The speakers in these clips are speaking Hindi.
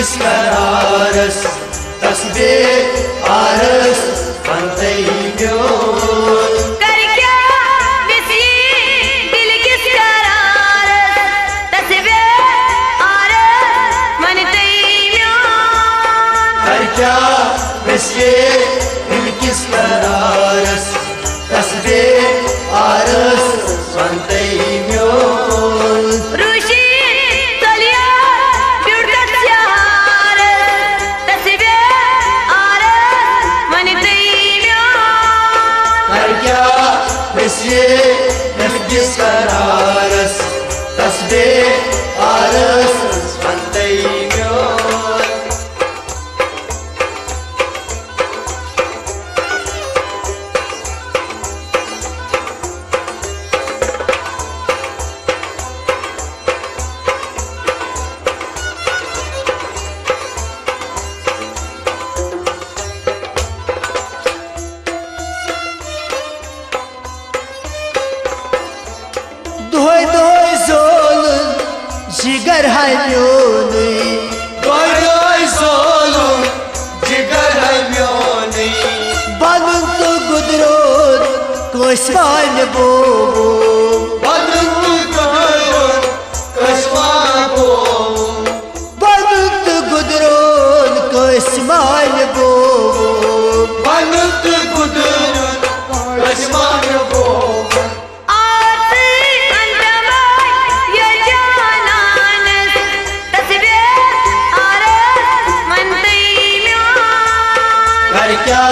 बिलकिस करारस तस्बीह आरस बनते म्योन कर क्या बिसी बिलकिस करारस तस्बीह आरस बनते म्योन कर क्या बिसी बिलकिस करारस तस्बीह आरस बनते म्योन रुशी तलिया बिउडत यार तस्बीह आरस बनते म्योन कर क्या बिसी बिलकिस करारस तस्बीह आरस बनते म्योन दोय दोय सोल जिगर है म्योनी दोय सोल जिगर है म्योनी बनूं तो गुदरोद कोसमान बोबो बनूं गुदरोद कोसमान बोबो बनूं तो गुदरोद कोसमान बोबो बनूं गुदरोद कोसमान बोबो क्या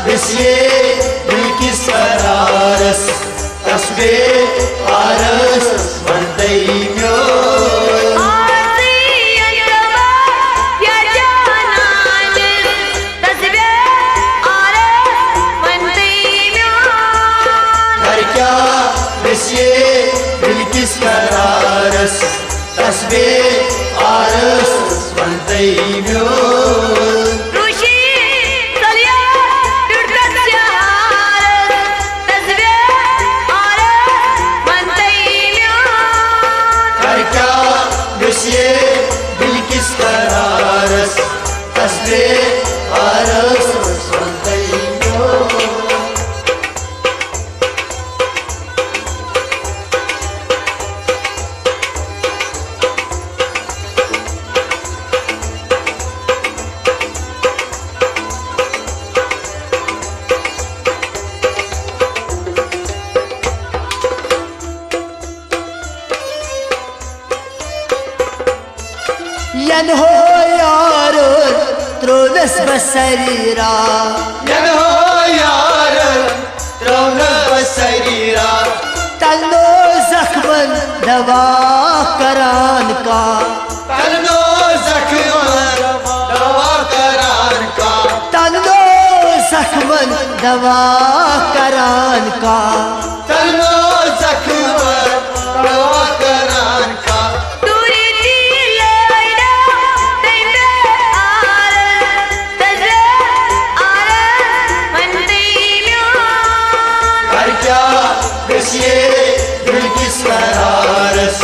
बिसी बिलकिस करारस तस्बीह आरस बनते म्योन कर क्या बिसी बिलकिस करारस तस्बीह आरस बनते म्योन बिलकिस करारस तस्बीह आरस बनते म्योन यन हो यार त्रोनस बसरीरा यन हो यार त्रोनस बसरीरा तनो जख्मन दवा करान का तनो जख्मन दवा करान का तनो जख्मन दवा करान का तनो जख्मन दवा करान का बिलकिस करारस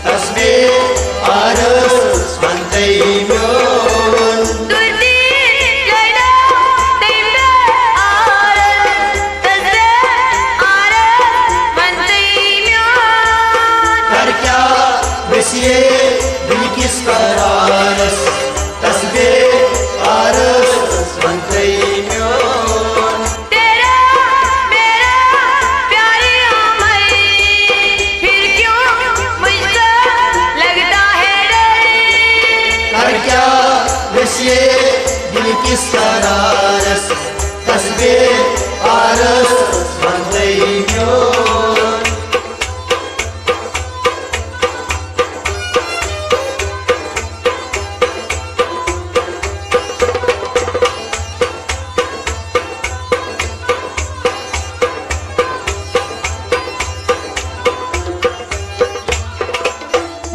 तस्बीह आरस बनते म्योन कर क्या बिसी बिलकिस करारस तस्बीह आरस बनते म्योन बिलकिस करारस तस्बीह आरस बनते म्योन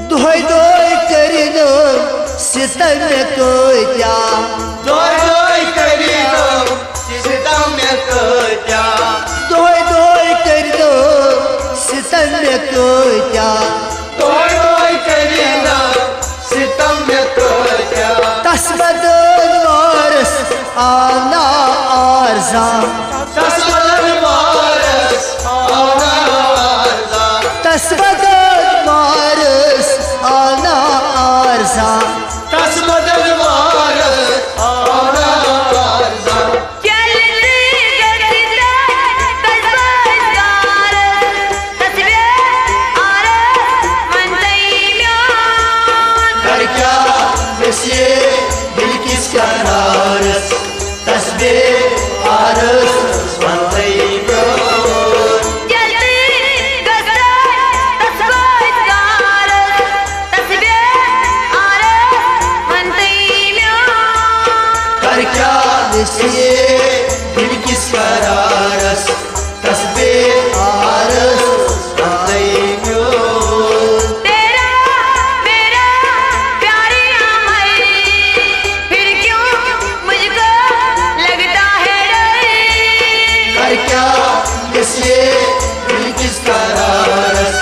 दोय दोय करिनो सितम को क्या दोय करिनो सितम को क्या दोय दोय करिनो सितम को क्या दोय करिनो सितम को क्या आना आरजा तस बदल मारस आना आरजा तस बदल मारस आना आरजा तस बदल मारस आना आरजा कर क्या ये दिल किसका नारस तस्बे आरस बनतई म्योन कर क्या ये दिल किसका नारस तस्बे आरस बनतई म्योन कर क्या ये दिल किसका नारस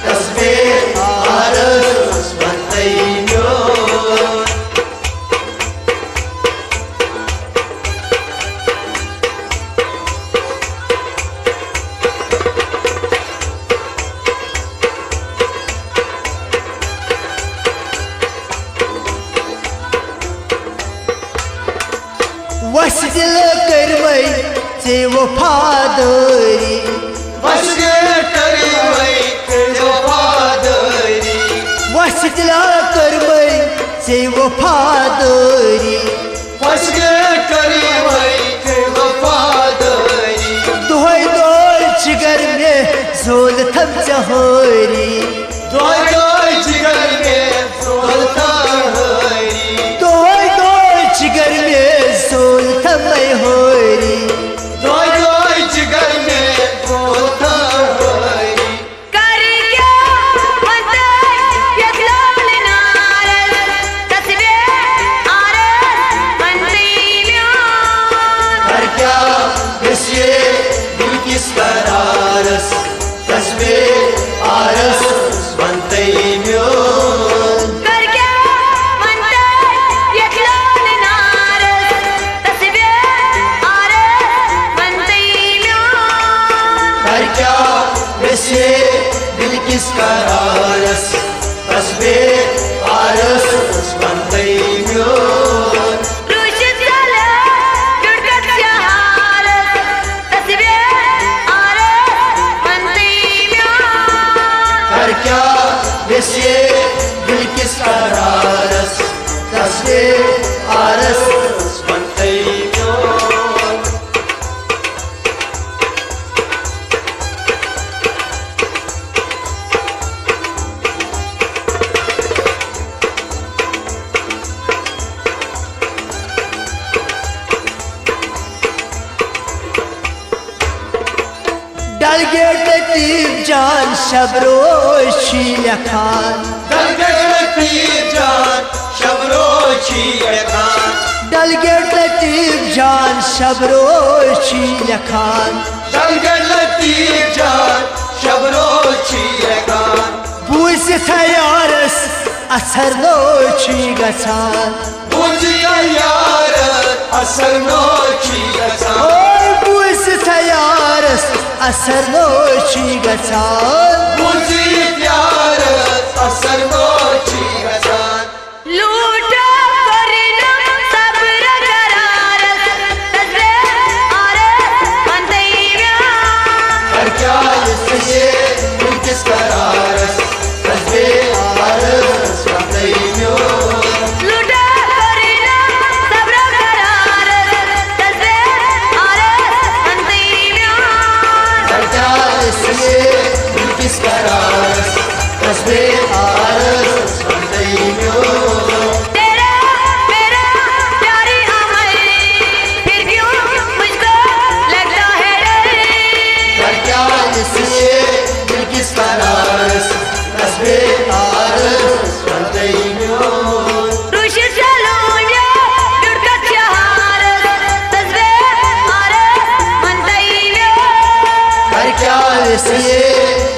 तस्बे आरस बनतई म्योन वस दिल करवई से वफादारी बस गे करी वही वफादारी वस दिल करवई से वफादारी बस गे करी वही वफादारी दोय दोय जिगर में जोल थम जहोरी दोय दोय जिगर में बोलता हरी दोय दोय जिगर में जोल थम होरी दोय दोय जिगर में बोलता हरी कर क्या ये दिल किसका नारस तस्बे आरस बनतई म्योन कर क्या ये दिल किसका नारस तस्बे आरस बनतई म्योन कर क्या ये दिल किसका नारस तस्बे आरस बनतई म्योन डलगेट लतीफ जान शबरोशी लखान दलगट लतीफ जान शबरोशी खान डलगेट लतीफ जान शबरोशी लखान दलगट लतीफ जान शबरोशी खान बूस थयारस असर नोची गसान बुझिया यार असर नोची गसान ओय बूस थयारस असर नोची गसान बुझी प्यार असर नोची गसान कर क्या ये दिल किसका नारस तस्बे आरस बनतई म्योन कर क्या ये दिल किसका नारस तस्बे आरस बनतई म्योन कर क्या ये दिल किसका नारस तस्बे आरस बनतई म्योन कर क्या ये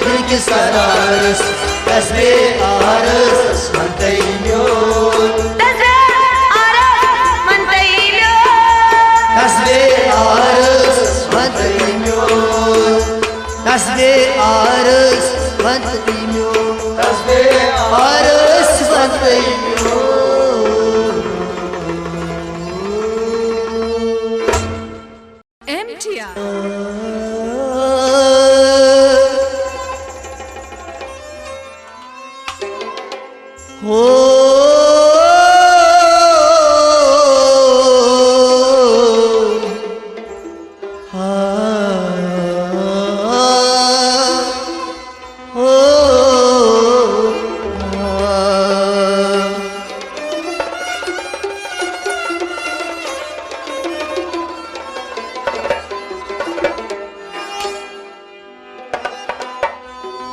दिल किसका नारस तस्बे आरस बनतई म्योन छिया हो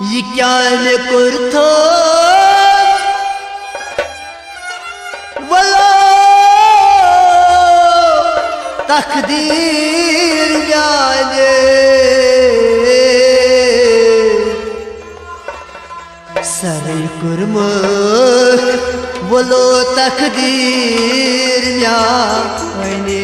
ये क्या ने कुर्तो वलो तकदीर जाने सरे कुर्मत वलो तकदीर जाने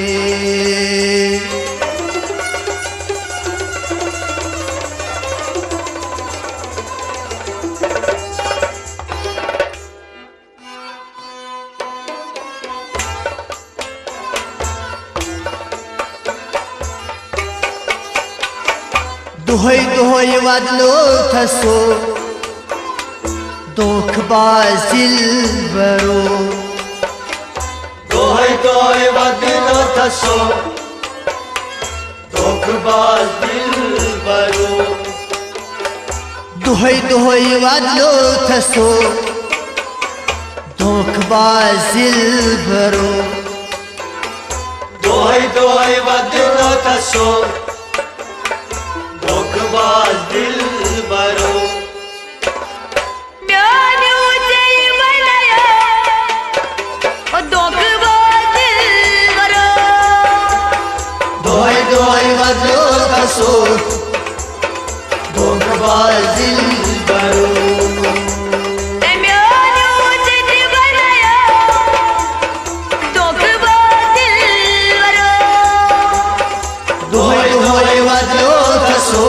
दुहई दुहई वदलो थसो दोखबाज दिलबरो दोहई दोहई वदलो थसो दोखबाज दिलबरो दुहई दुहई वदलो थसो दोखबाज दिलबरो दोहई दोहई वदलो थसो दोखबाज दिलबरो म्याने उजई बनाया ओ दोखबाज दिलबरो दोहई दोहई वदलो थसो दोखबाज दिलबरो म्याने उजई बनाया दोखबाज दिलबरो दोहई दोहई वदलो थसो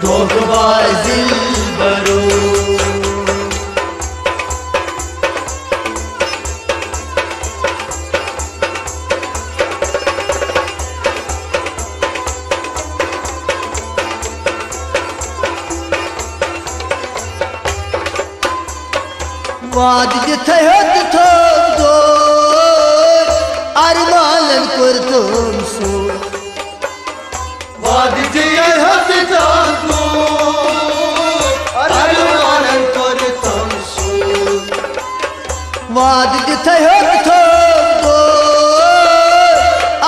दोखबाज दिलबरो वाद जिथे हद थो दो अरमालन कुर्तुम सो वाद जिये हद जादू अरमानन कुर्तुम सो वाद जिथे हद थो दो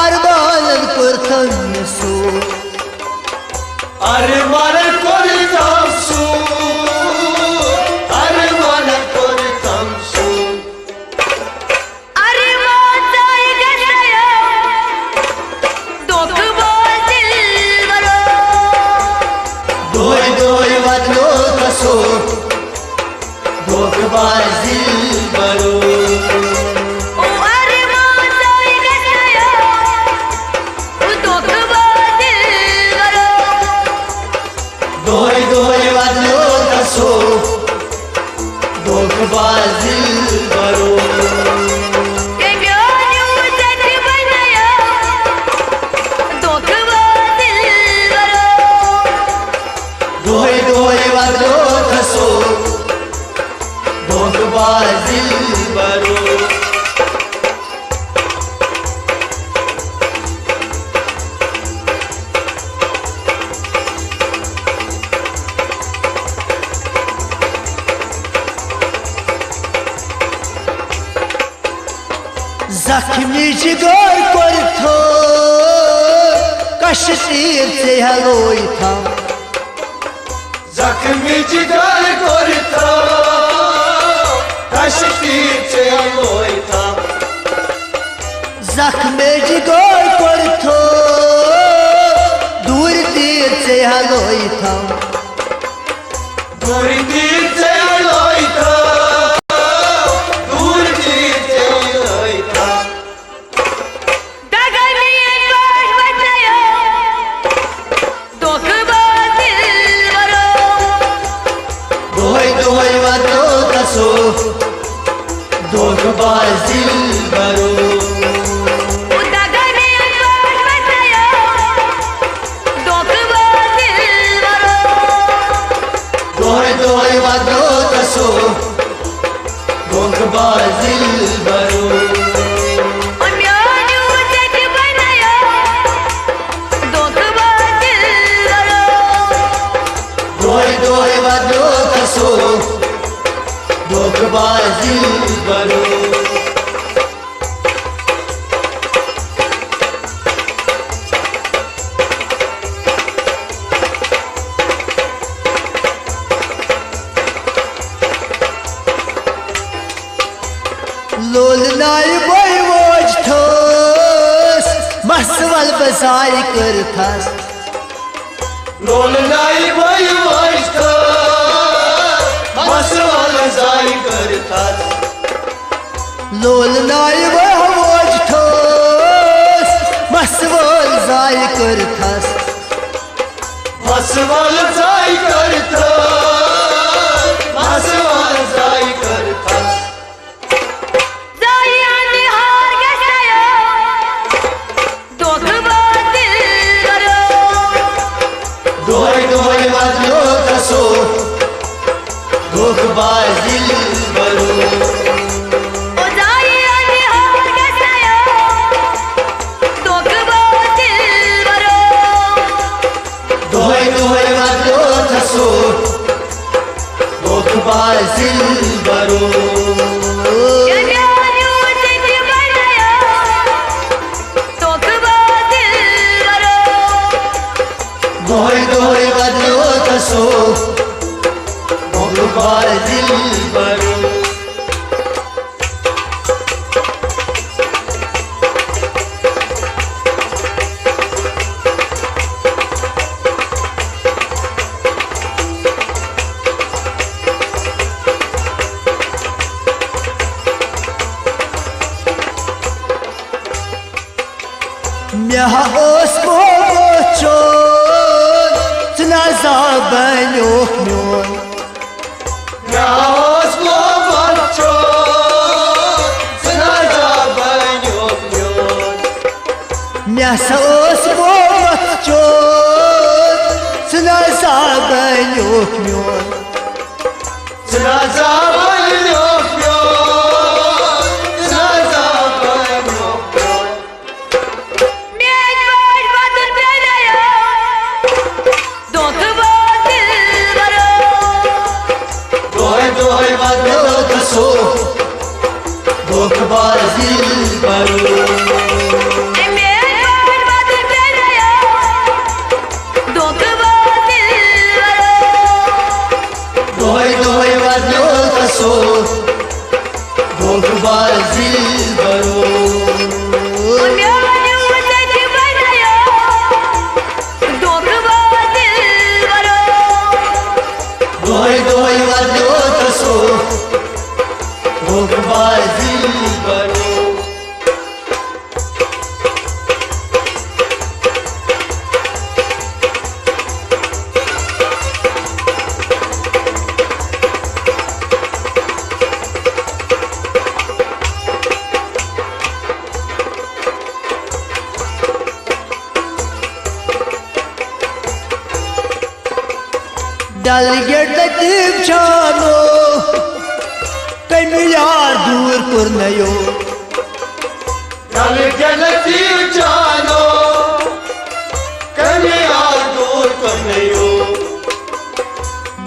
अरमालन कुर्तुम सो अरमानन कुर्तुम सो अरमानन कुर्तुम सो अरे माताई गया दोखबाज दिलबरो दोहई दोहई वदलो थसो दोखबाज दिलबरो ओ अरे माताई गया ओ दोखबाज दिलबरो दोहई दोहई वदलो थसो दोखबाज दिलबरो म्याने उजई बनाया दोखबाज दिलबरो दोहई दोहई वदलो थसो दोखबाज दिलबरो जख्मी जिगर करथो कश्तीर से हलोई था जख्मी जिगर करता तशकीर से लोईता जख्मे जिगर करथो दूर तीर से हलोई था दूर तीर से लोईता दूर तीर से लोईता दगनी बात बताया दोखबाज दिलबरो दोहई दोहई वदलो थसो दोखबाज दिलबरो दगनी बात बताया जाय करथास लोल नाही बाई वाईट मसवाल जाय करतात लोल नाय वजठोस मसवल जाय करथास मसवाल जाय करतात मसवाल जाय करतात जाई आणि हार घेतलाय दोघं बातील बरो दोय दोय वाजलो कसो दोघ बाजील बरो ओ जाई आणि हार घेतलाय दोघं बातील बरो दोय दोय वाजलो कसो दोघ बाजील बरो दोय दोय वाजलो कसो दोघ बाजील बरो म्याह ओस मोचोन तना जाबन्यो म्योन Naos ko bacho Sanaja banyo myon म्याह ओस मोचोन तना जाबन्यो म्योन Sanaja banyo myon Sanaja banyo myon Doy doy badlo kaso Dok bazil baro Doy doy badlo kaso Dok bazil baro Doy doy badlo kaso Dok bazil baro डल गेट दीप छानो कमी यार दूर कुरनयो Dal gelati jano Kani aadur kanayo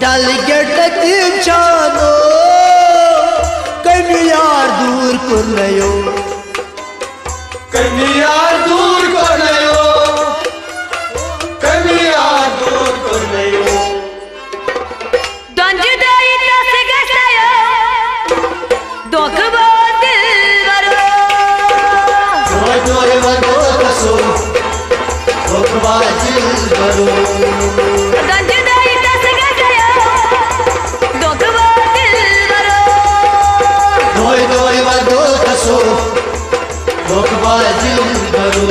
डल गेट दीप छानो कमी यार दूर कुरनयो Kani aadur kanayo Kani aadur kanayo Doy doy badlo kaso Dok bazil baro Doy doy badlo kaso Dok bazil baro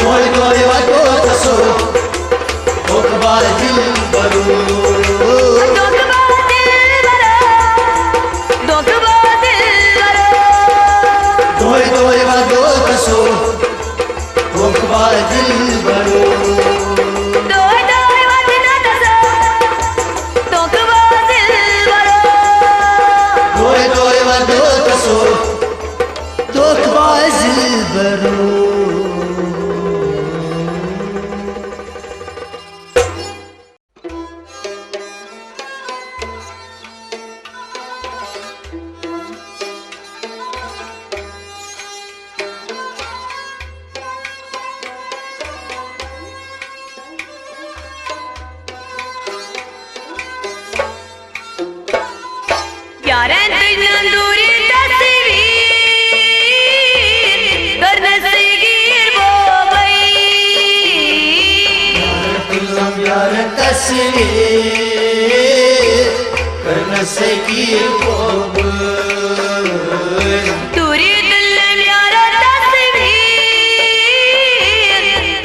Doy doy badlo kaso Dok bazil baro Doy doy badlo kaso Dok bazil baro Doy doy badlo kaso Dok bazil baro Yarın तस्वीर कर न सकी बोब दूरी दिल प्यारा तस्वीर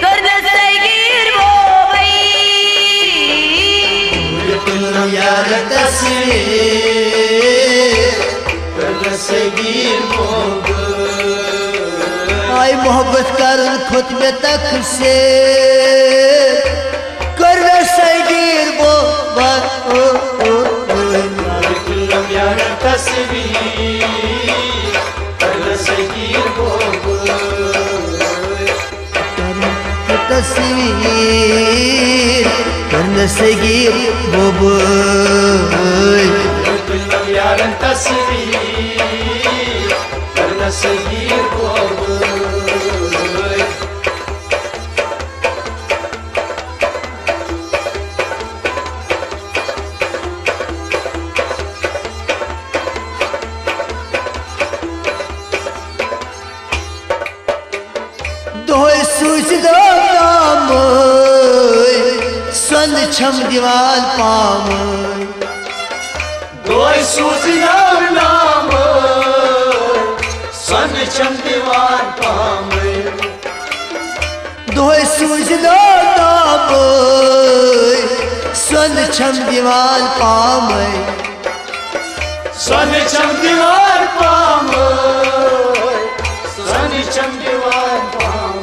कर न सगीर वो भाई तुम यार तस्वीर कर न सकी बोब आई मोहब्बत कर खुद में तक से कर सगीर वो यार तस्वीर कर न सकी बोब तस्वीर कर सगीर वो यार तस्वीर कर न सकी बोब दोय सूझ दो नाम सन छम दीवाल पाम दोय सूझना नाम सन छम दीवार पाम दोय सूझ दो नाम सन छम दीवाल पाम सन छम दीवार पाम सन छम दीवार पाम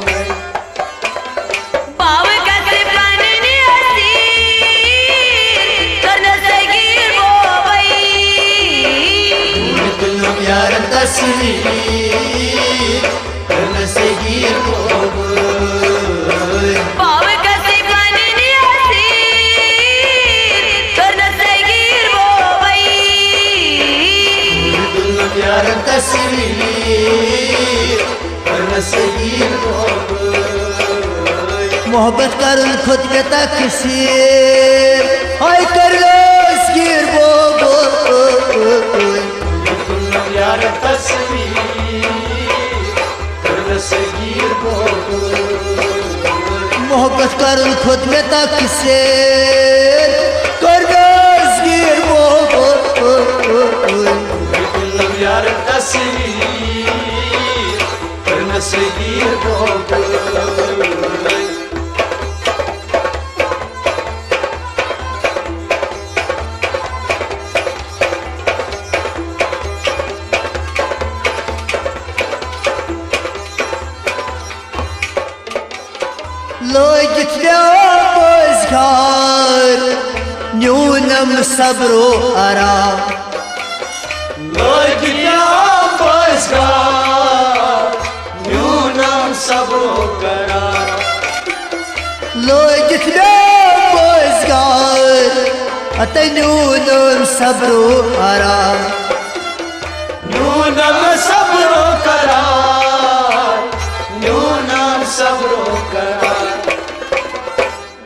पाव कैसे बनने असीर कर न सगीर वो भाई तुम यार तस्वीर कर न सकी बोब पाव कैसे बनने असीर कर न सगीर वो भाई यार तस्वीर कर न सकी बोब मोहब्बत कर खुद में तक से आई कर सगीर वो यार तस्वीर कर न सकी बोब मोहब्बत कर खुद में तक से कर सगीर वो यार तस्वीर कर न सकी बोब लोगित बजगार न्यूनम सबरो आरा लोगिया बजगार न्यूनम सबरो करा लोगित बजगार अत न्यूनम सबरो आरा न्यूनम सबरो करा न्यूनम सबरो करा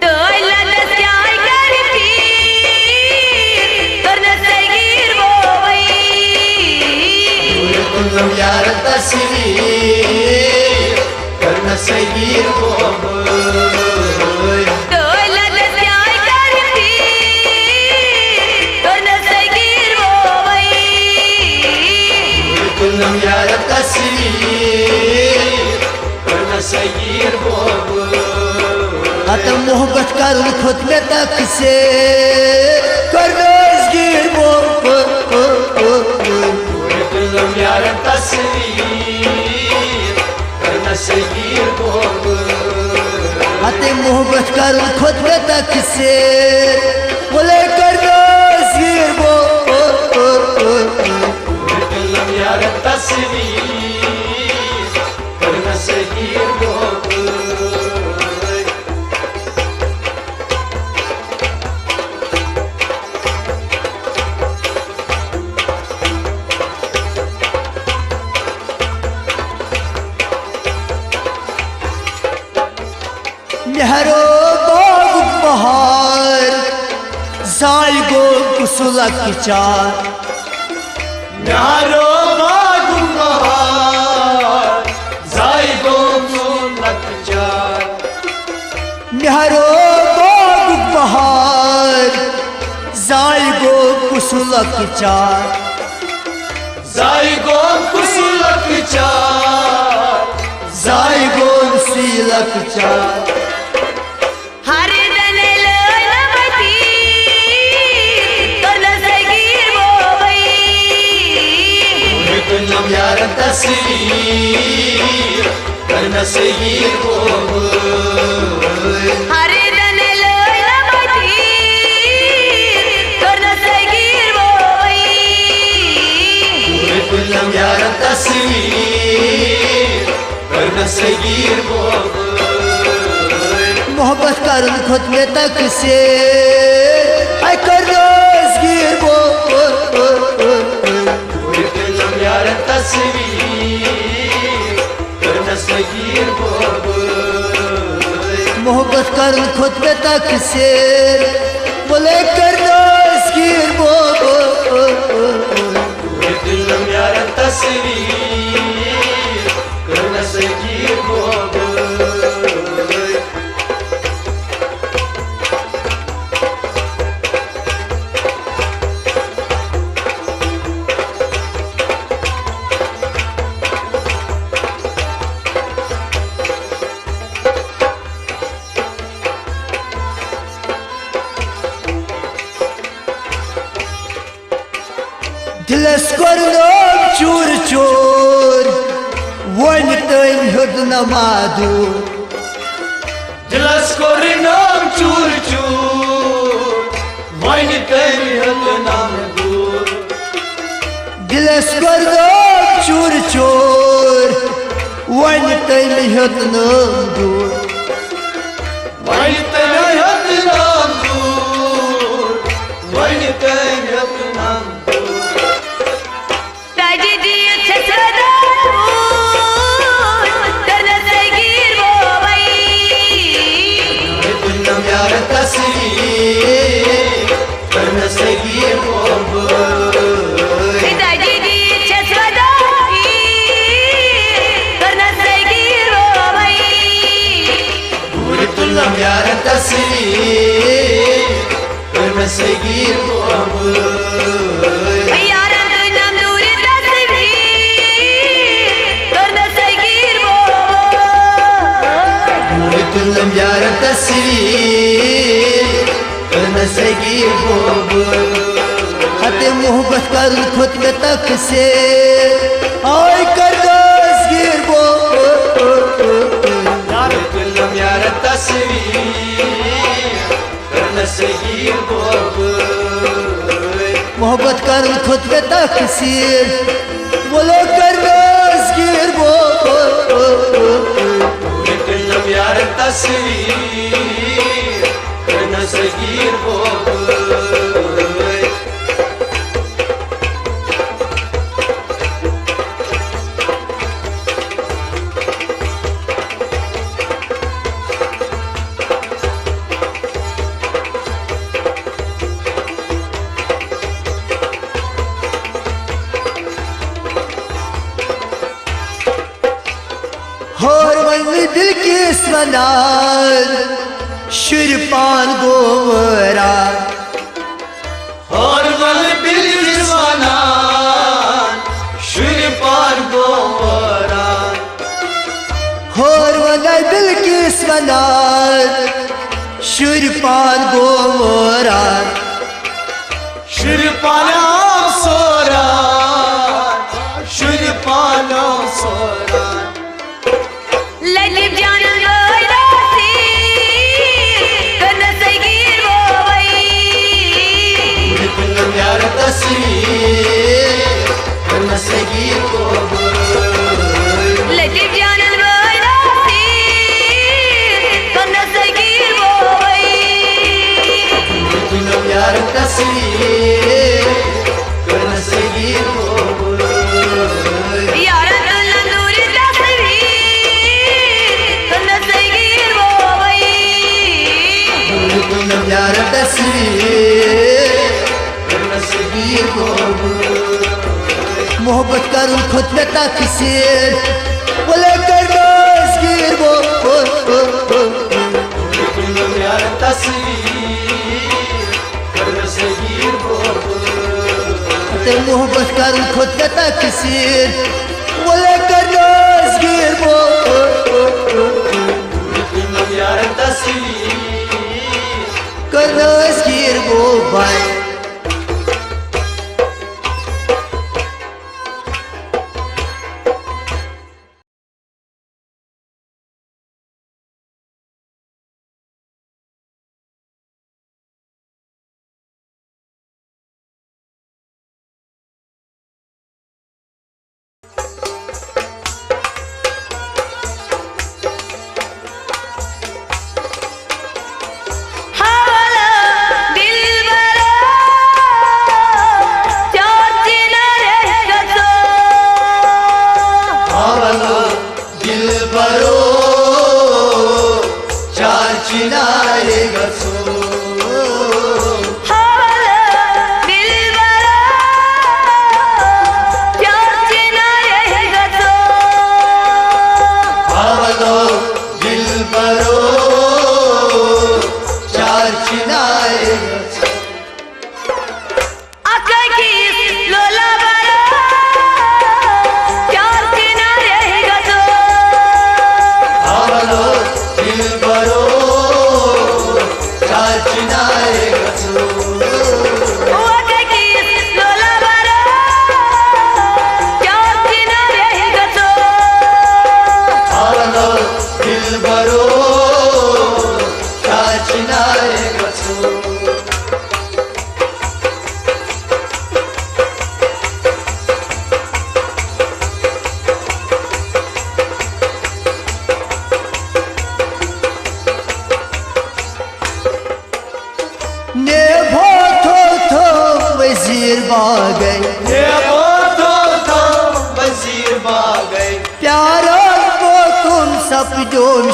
दौलत त्याग कर पीर कर न सगीर वो भाई तुम यार तस्वीर कर न सकी बोब दौलत त्याग कर पीर कर न सगीर वो भाई तुम यार तस्वीर कर न सकी बोब अत मोहब्बत कर खुद में तक से कर सगीर वो तुम यार तस्वीर कर न सकी बोब अत मोहब्बत कर खुद में तक से बोले कर सगीर वो तुम यार तस्वीर कर न सकी बोब नेहरो बाग बहार जाल गो कुसुलक चार नारो बागुमार जाइगो मुनक जार नेहरो बाग बहार कुसुलक चार जायगोन कुसुलक चार जायगोन सीलक चार हरे दने लोला मती करना सगीर बोई कुलम यार तस्वीर करना सगीर बोई हरे दने लोला मती करना सगीर बोई कुलम यार तस्वीर करना सगीर बोई मोहब्बत करन खुद में तक से आई कर रोजगीर बो कुलम यार तस्वीर करना सगीर बोई मोहब्बत करन खुद में तक से बोले कर रोजगीर बो कुलम यार तस्वीर करना सगीर बोई दिलस करनोम चूर चूर वन तम हुद नमादूर दिलस कोरिनोम चूर चूर वैन कमी हत नाम दूर दिलस करनोम चूर चूर वन तम हुद नमादूर वैन कमी हत नाम दूर वैन कमी हत नाम ताजी दिए छसदा करना सगीर बोई कुलम यार तस्वीर करना सगीर बोई ताजी दिए छसदा करना सगीर बोई कुलम यार तस्वीर करना सगीर बोई यार तू नाम दूर तस्वीर करना सगीर बोई कुलम यार तस्वीर करना सगीर बोई हते मोहब्बत करन खुद में तक से आई कर रोजगीर बो कुलम यार तस्वीर करना सगीर बोई मोहब्बत करन खुद में तक से बोलो कर रोजगीर बो कुलम यार तस्वीर करना सगीर बोई और वही दिल की सनार शिरपान गोवरा और वल बिलवाना शुर पार गोवरा और वही दिल की सनार शिरपान गोवरा शुर पाना सोरा शुर पाना सोरा ललित जान गोयला सी करना सगीर बोई कुलम यार तस्वीर करना सगीर बोई ललित जान गोयला सी करना सगीर बोई कुलम यार तस्वीर करना सगीर बोई यार तू नाम दूर तस्वीर करना सगीर बोई कुलम यार तस्वीर करना सगीर बोई मोहब्बत करूं खुद में तक से बोले कर रोजगीर बो कुलम यार तस्वीर करना सगीर बोई ते मोहब्बत कर खुद के तकसीर बोले करना गिर बो यार तस्वीर करना गिर बो भाई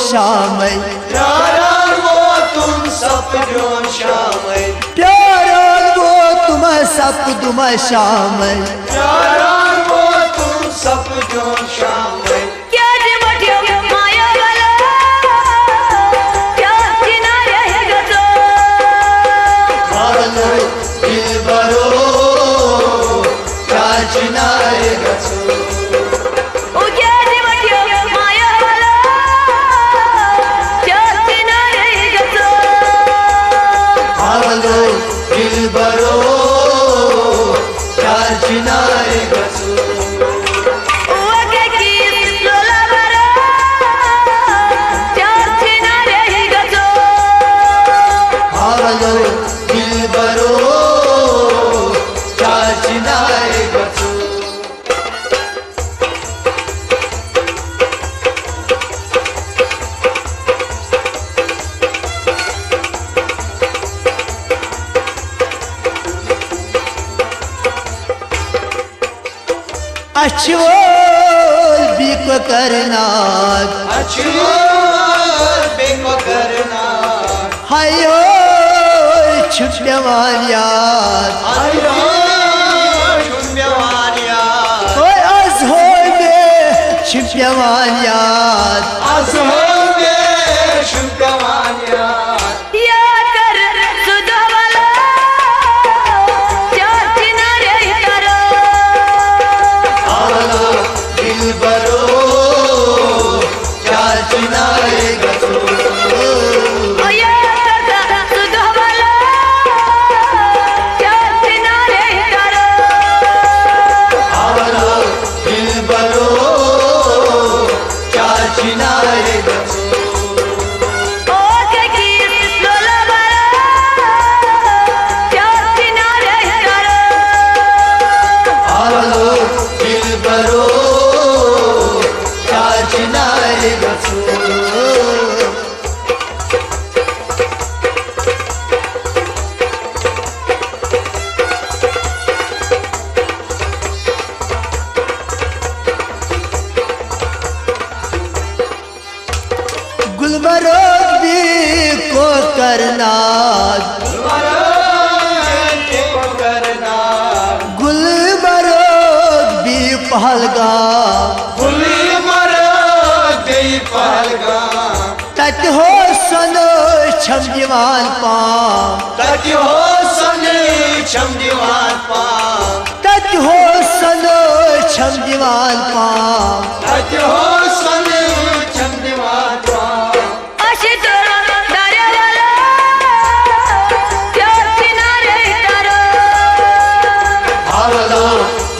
शामै प्यारा वो तुम सपनों शामै प्यारा वो तुम सपदुम शामै प्यारा वो तुम सपनों शामै क्या जमटियो माया वाला क्या चिना रहेगा तो भालो दिल बरो क्या चिना रहेगा तो अछवोल बिको करना अछवोल बिको करना हायो छुप्यवान याद हायो छुप्यवान याद ओए आज हो में छुप्यवान याद आज हो में छुप्यवान याद करना गुलमर्ग भी पहलगा तट हो सनो छम दीवान पाम तट हो सने छम दीवान पाम तज हो सनो छम दीवान पाम तज हो सनो छम दीवान पाम अशी तोरा दारे वाला प्यार किनारे तारो आवलो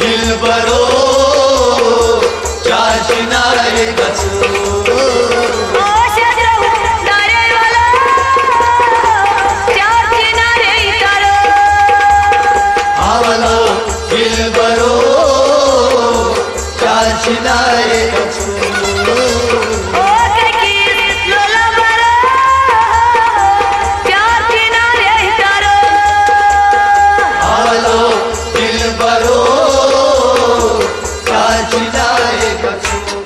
दिल बरो चार किनारे कचो चिनारे कछु ओ की लोला बरा प्यार किनारे तारो आवलो दिल बरो चार चिनारे कछु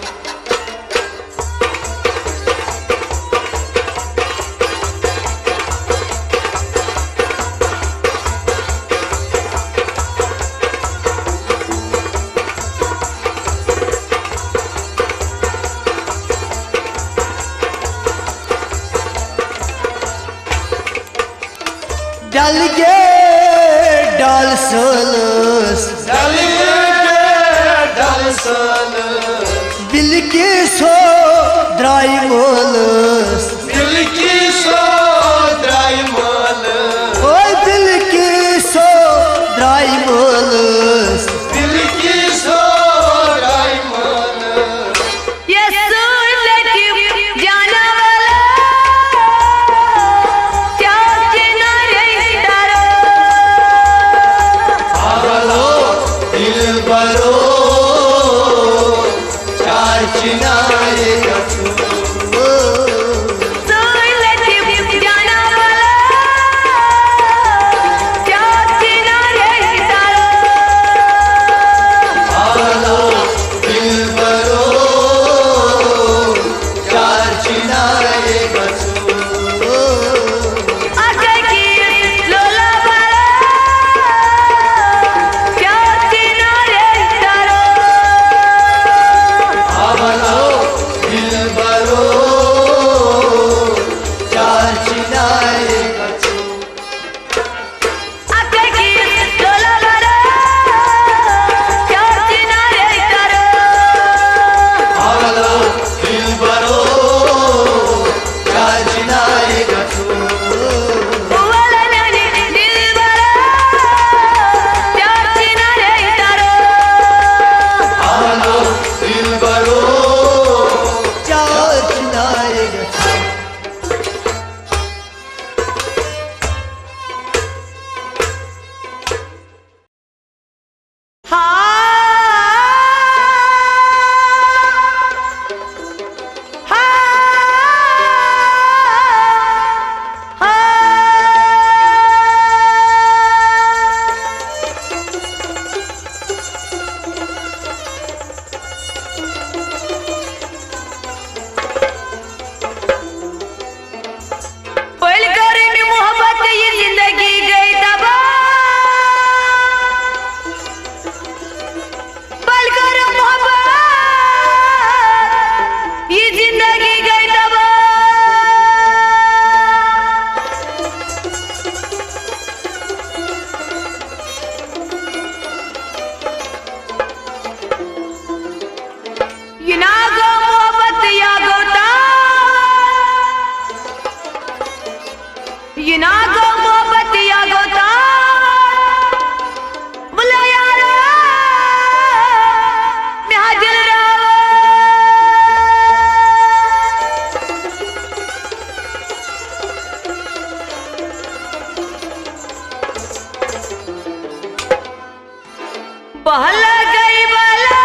डाल गे डाल सोलस डाल सल बिल की सो द्राई मोलस दिल की सो द्राई मल ओए दिल की सो द्राई मोलस दिल की सो द्राई मल ये सुन लेती जाना वाला प्यार किनारे तारो आवलो दिल बरो चार चिनारे कछु सुन लेती जाना वाला प्यार किनारे तारो आवलो दिल बरो चार चिनारे कछु आके की लोला बरा प्यार किनारे तारो आवलो दिल बरो चार चिनारे कछु आके की लोला बरा प्यार किनारे तारो आवलो दिल बरो चार चिनारे कछु वाला नहीं दिल बरा प्यार किनारे तारो आवलो दिल बरो चार चिनारे पहल करे में मोहब्बत ये जिंदगी गई तबाह पहल करे मोहब्बत ये जिंदगी गई तबाह ये ना गो मोहब्बत या गोता ये ना गो मोहब्बत या गोता बोला यार मैं हाजिर रहा बहला गई बला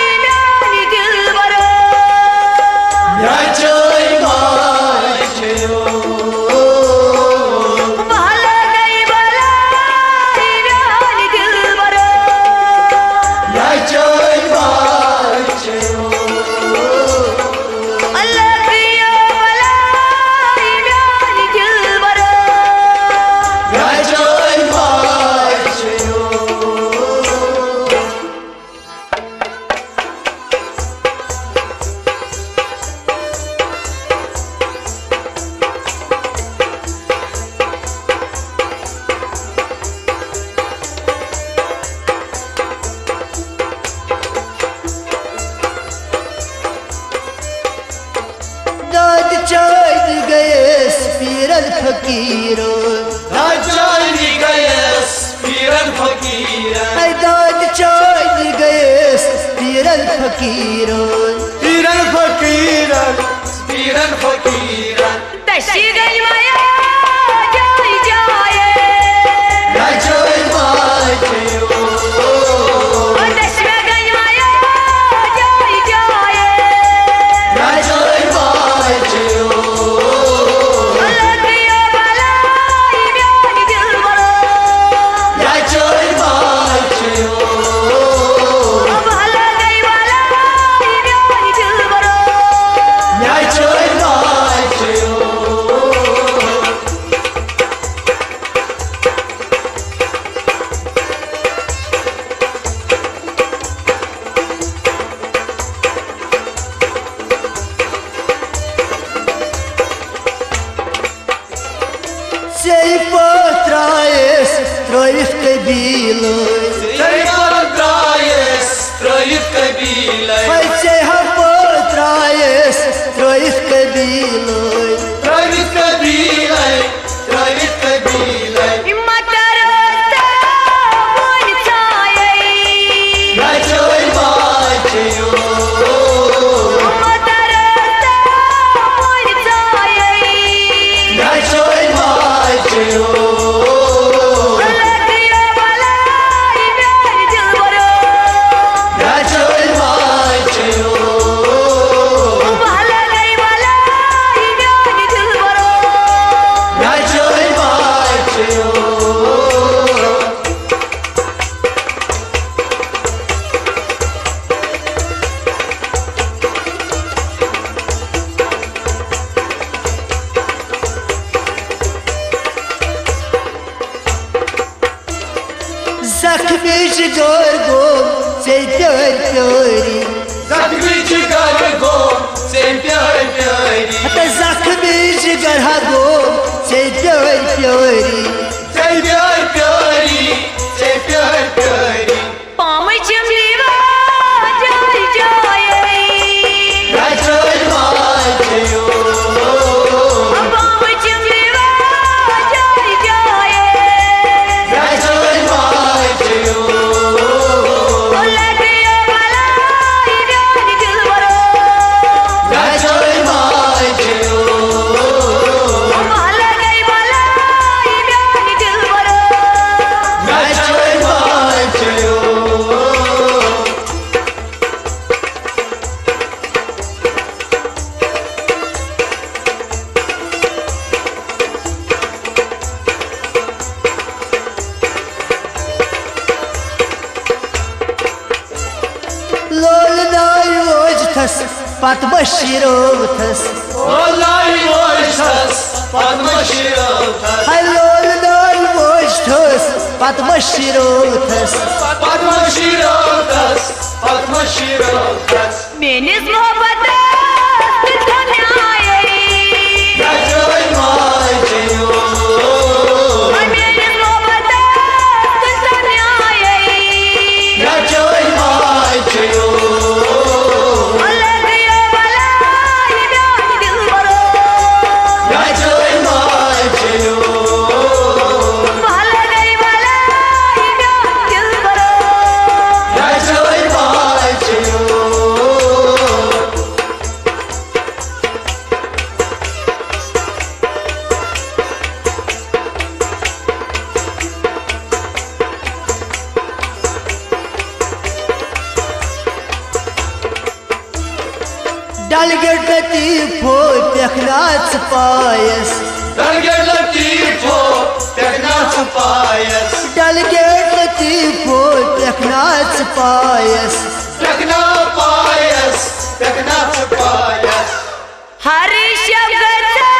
इनानी दिल बरो याचोई माचो बहला गई बला इनानी दिल बरो याचोई माचो अल्लाह किया बला इनानी दिल बरो याचोई माचो पीरन फकीरो Dancani gayes piran fakiran दाद चाल गए Piran फकीरो Piran fakiran Piran fakiran Taşı gayvaya jai jaye Nachoy machayo Taşı gayvaya jai jaye Nachoy machayo Lagiyo balai myani dil baro Nachoy machayo Bhala gayvalai myani dil baro Nachoy machayo Sei potraes trois kabilo Sei patraies Trăit căbilei Hai sei ha potraes trois kabilo Trăit căbilei Trăit căbilei Matarata bunitsaye Nachoy machayo Matarata bunitsaye Nachoy machayo Lagiyo balai myani dil baro Nachoy machayo Bhala gayvalai myani dil baro Nachoy machayo Zakmi gorgo sei piori Zakmici gargo Sem piari piari Ata zakmi gargo sei piori Sem piari piari Sem piari piari Pamai chimliva jai jaye Nachoy machayo Pamai chimliva jai jaye Nachoy machayo Lagiyo balai myani dil baro Nachoy machayo Bhala gayvalai myani dil baro Nachoy machayo Lol dai ojtas pat bashirotas Vallahi boştas Fatma şirotas Hay lol dai ojtas pat bashirotas Fatma şirotas Fatma şirotas Meniz muhabbata tithanyaye Nachoy machayo Meniz muhabbata tithanyaye Nachoy machayo Lagiyo balai myani dil baro Nachoy machayo Bhala gayvalai myani dil baro Nachoy machayo Dalgert ti po pekhnat payas Dalger latifo Teknat payas Dalgert ti po pekhnat payas Tekna payas Teknat payas Hari shabgata